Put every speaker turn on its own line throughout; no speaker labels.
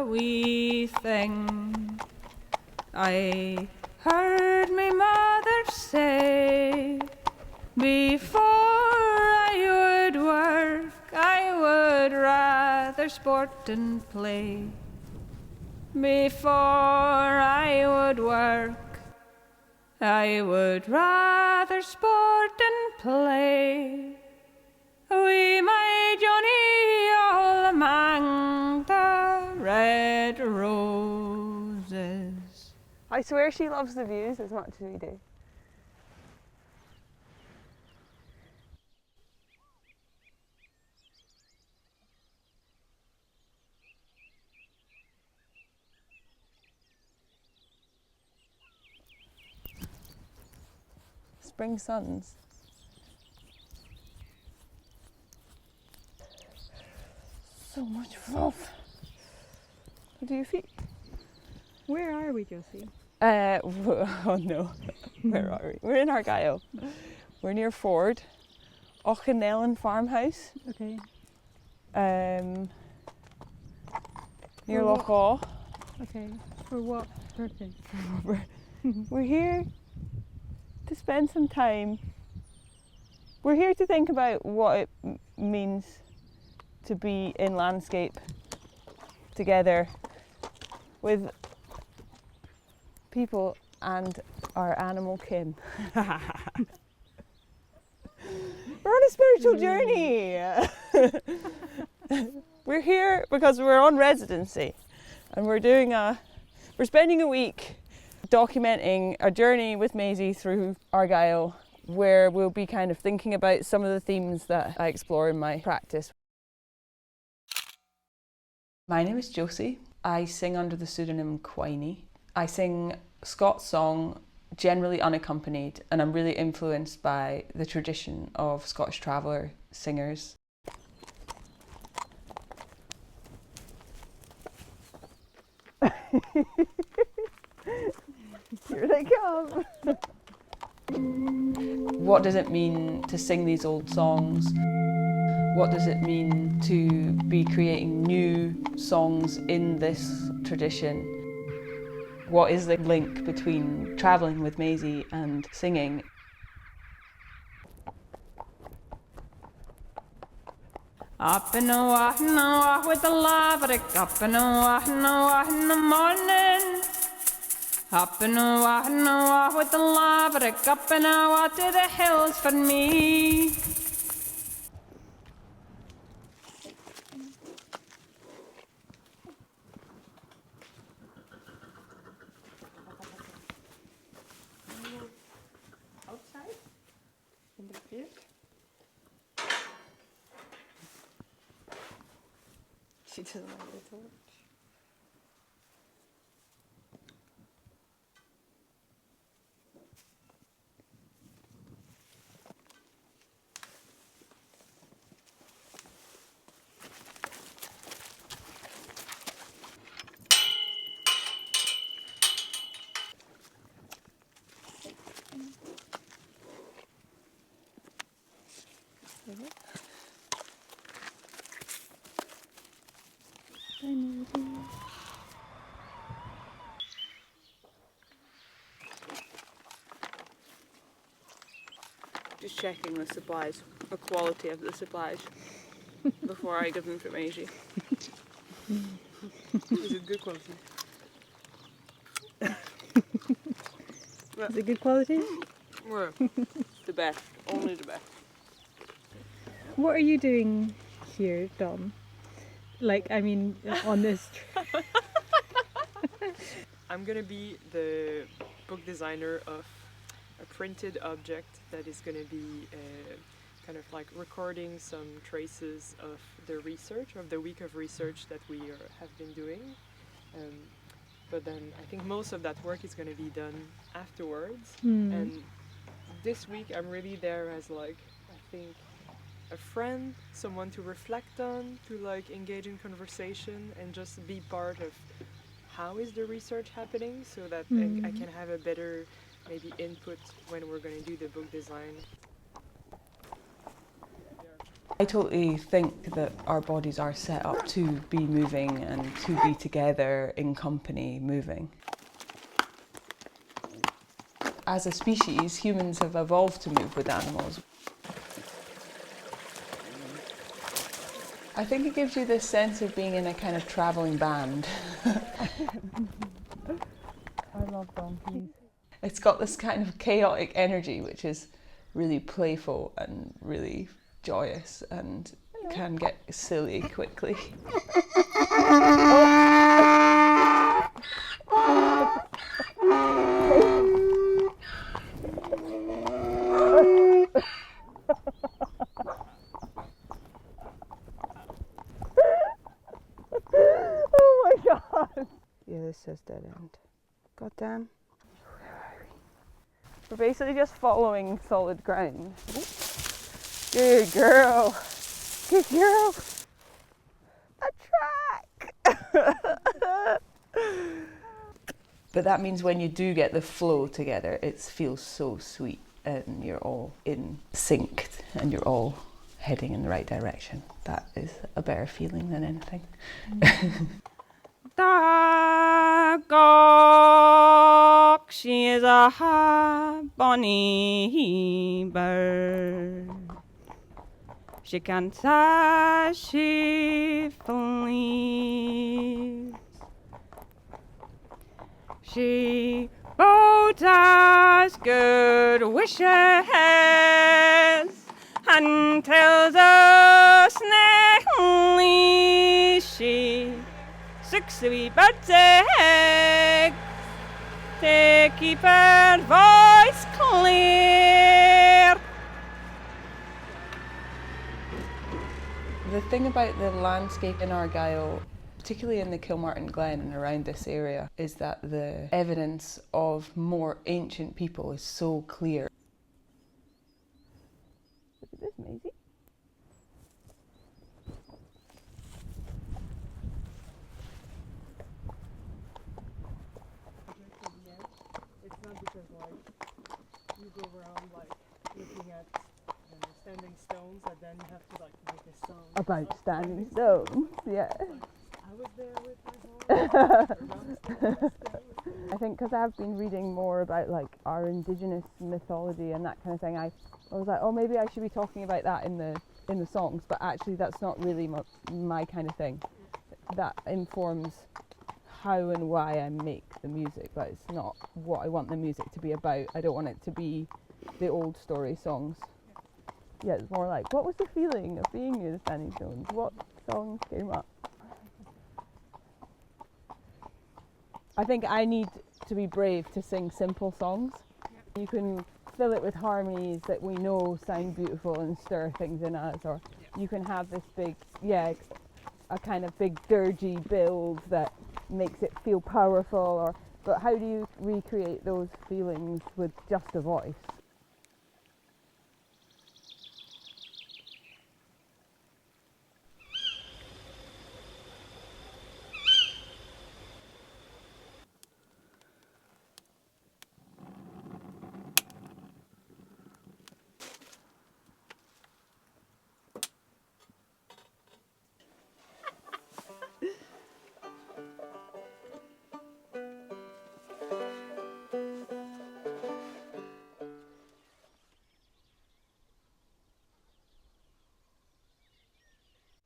wee thing. I heard my mother say, before I would work, I would rather sport and play. Before I would work, I would rather sport and play. We my Johnny all among the red roses.
I swear she loves the views as much as we do. Spring suns. So much fluff. What do you feel?
Where are we, Josie?
Oh no, where are we? We're in Argyll. We're near Ford, Auchinellen farmhouse.
Okay.
Near Loch Awe.
Okay. For what purpose?
We're here to spend some time. We're here to think about what it means to be in landscape together with people and our animal kin. We're on a spiritual journey. We're here because we're on residency and we're spending a week documenting a journey with Maisie through Argyll, where we'll be kind of thinking about some of the themes that I explore in my practice. My name is Josie. I sing under the pseudonym Quinie. I sing Scots song, generally unaccompanied, and I'm really influenced by the tradition of Scottish traveller singers. Here they come! What does it mean to sing these old songs? What does it mean to be creating new songs in this tradition? What is the link between travelling with Maisie and singing?
Up and a with the laverick, up and a in the morning. Up and a with the laverick, up and a to the hills for me.
Outside? In the field? She doesn't like the torch.
Just checking the supplies, the quality of the supplies, before I give them to Maisie. Is it good quality?
Is it good quality?
Well, the best, only the best.
What are you doing here, Dom? Like, I mean, on this trip?
I'm gonna be the book designer of a printed object that is gonna be kind of like recording some traces of the research, of the week of research that we have been doing. But then I think most of that work is gonna be done afterwards. And this week I'm really there as like, I think, a friend, someone to reflect on, to like engage in conversation and just be part of how is the research happening, so that I can have a better maybe input when we're going to do the book design.
I totally think that our bodies are set up to be moving and to be together in company moving. As a species, humans have evolved to move with animals. I think it gives you this sense of being in a kind of travelling band.
I love donkeys.
It's got this kind of chaotic energy which is really playful and really joyous and can get silly quickly.
Oh my god!
Yeah, this says dead end. God damn. We're basically just following solid ground. Good girl. Good girl. A track. But that means when you do get the flow together, it feels so sweet and you're all in sync and you're all heading in the right direction. That is a better feeling than anything.
Dagok, she is a bonny bird. She can't as she flees. She both has good wishes and tells us neatly she 6 wee birds' eggs to keep her voice clear.
The thing about the landscape in Argyll, particularly in the Kilmartin Glen and around this area, is that the evidence of more ancient people is so clear. Look at this, Maisie.
It's not because like you go around like looking at standing stones and then you have to like make a song
About standing stones, yeah.
I was there with my home.
I think because I've been reading more about like our indigenous mythology and that kind of thing, I was like, oh, maybe I should be talking about that in the songs, but actually that's not really my kind of thing. That informs how and why I make the music, but it's not what I want the music to be about. I don't want it to be the old story songs. Yeah, it's more like, what was the feeling of being in the Standing Stones? What songs came up? I think I need to be brave to sing simple songs. You can fill it with harmonies that we know sound beautiful and stir things in us, or you can have this big, a kind of big dirgy build that makes it feel powerful, but how do you recreate those feelings with just a voice?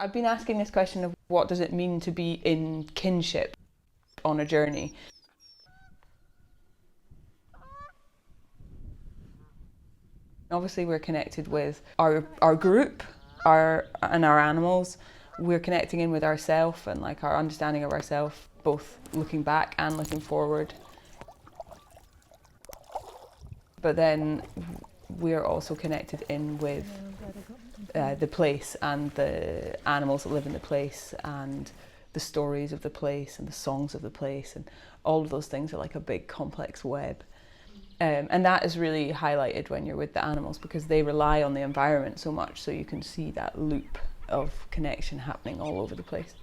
I've been asking this question of what does it mean to be in kinship on a journey. Obviously we're connected with our group, our animals. We're connecting in with ourselves and like our understanding of ourselves, both looking back and looking forward. But then we're also connected in with the place and the animals that live in the place and the stories of the place and the songs of the place, and all of those things are like a big complex web. And that is really highlighted when you're with the animals because they rely on the environment so much, so you can see that loop of connection happening all over the place.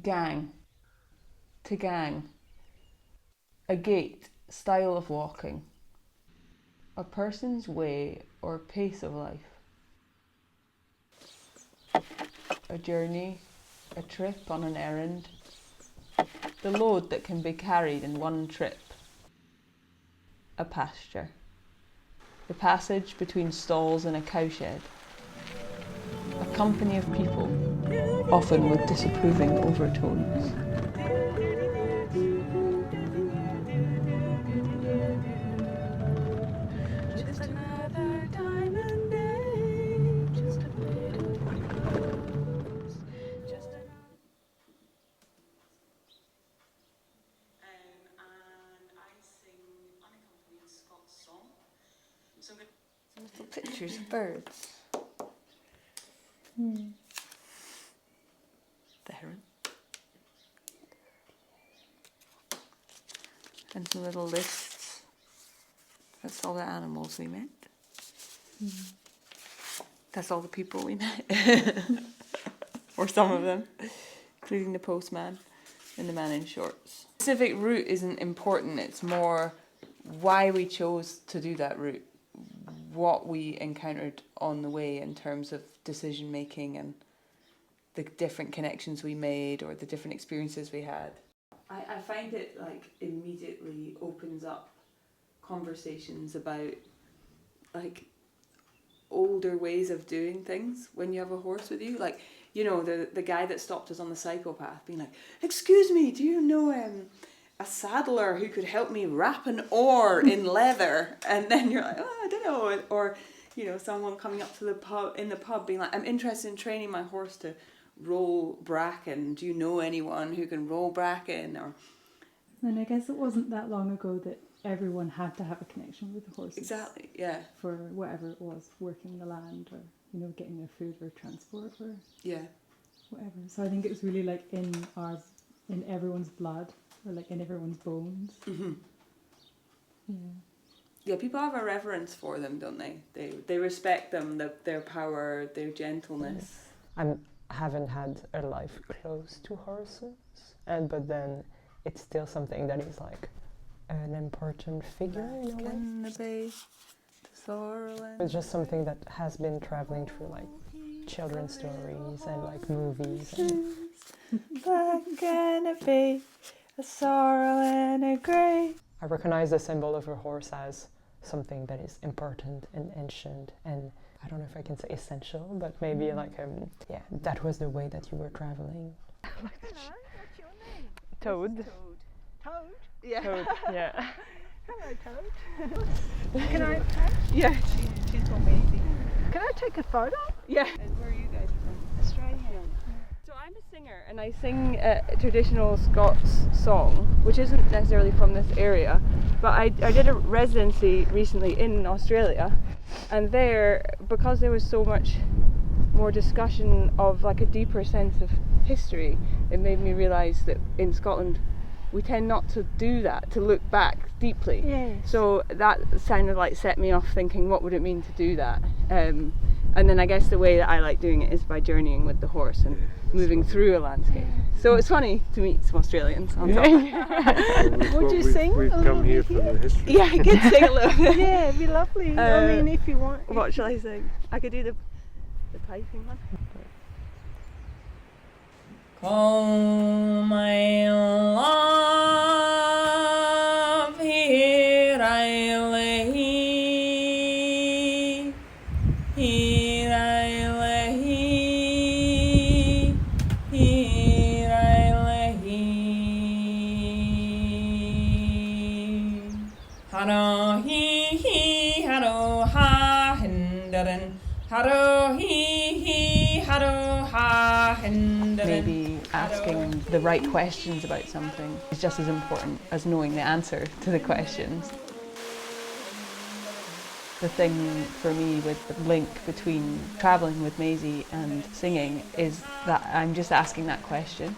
Gang. To gang. A gait, style of walking. A person's way or pace of life. A journey, a trip on an errand. The load that can be carried in one trip. A pasture. The passage between stalls in a cowshed. A company of people, often with disapproving overtones. Just another diamond day, just a bit of rose, just another... and I sing unaccompanied Scots song. Some little pictures of birds. The heron. And some little lists. That's all the animals we met. That's all the people we met. Or some of them, including the postman and the man in shorts. The specific route isn't important, it's more why we chose to do that route, what we encountered on the way in terms of decision making and the different connections we made or the different experiences we had. I find it like immediately opens up conversations about like older ways of doing things when you have a horse with you. Like, you know, the guy that stopped us on the cyclopath being like, excuse me, do you know a saddler who could help me wrap an oar in leather? And then you're like, oh, I don't know. Or, you know, someone coming up to the pub being like, I'm interested in training my horse to roll bracken. Do you know anyone who can roll bracken? Or
And I guess it wasn't that long ago that everyone had to have a connection with the horses.
exactly, yeah,
For whatever it was, working the land or, you know, getting their food or transport or
yeah.
whatever. So I think it was really like in everyone's blood or like in everyone's bones.
Mm-hmm.
Yeah.
Yeah, people have a reverence for them, don't they? They respect them, their power, their gentleness.
I haven't had a life close to horses, but then it's still something that is like an important figure in a way. It's just something that has been traveling through like children's stories and like movies.
Black and a bay, a sorrel and a grey.
I recognize the symbol of a horse as something that is important and ancient and I don't know if I can say essential, but maybe like yeah, that was the way that you were traveling.
Hello, what's your name?
Toad.
Toad?
Yeah. Toad, yeah.
Hello, Toad. Can I?
Yeah, she's called Maisie.
Can I take a photo?
Yeah. And where are you guys from?
Australia.
So I'm a singer and I sing a traditional Scots song, which isn't necessarily from this area, but I did a residency recently in Australia, and there, because there was so much more discussion of like a deeper sense of history, it made me realise that in Scotland we tend not to do that, to look back deeply.
Yes.
So that kind of like set me off thinking, what would it mean to do that? And then I guess the way that I like doing it is by journeying with the horse and moving through a landscape. So it's funny to meet some Australians on top.
Would you sing
We've
a little
come here
bit
for the history.
Yeah, I could sing a little bit.
Yeah, it'd be lovely. I mean, if you want.
What shall I sing? I could do the piping one. Oh my love, here I lay, here I lay, here I lay. Haro hee haro ha hinderin, haro hee haro ha hinderin. Maybe asking the right questions about something is just as important as knowing the answer to the questions. The thing for me with the link between travelling with Maisie and singing is that I'm just asking that question.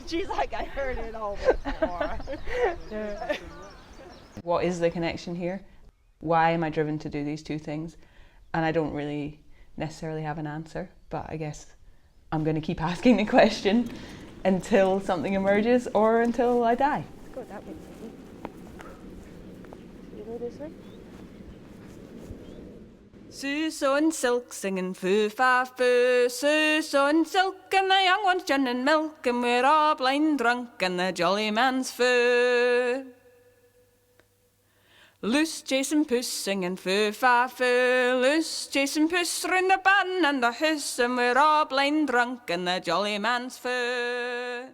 She's like, I heard it all before.
What is the connection here? Why am I driven to do these two things? And I don't really necessarily have an answer, but I guess I'm going to keep asking the question until something emerges or until I die.
Let's go that way. You go this way?
Susan Silk singing foo fa foo, Susan Silk and the young ones churning milk, and we're all blind drunk and the jolly man's foo. Loose chasing puss singing foo fa foo, loose chasing puss round the barn and the house, and we're all blind drunk and the jolly man's foo.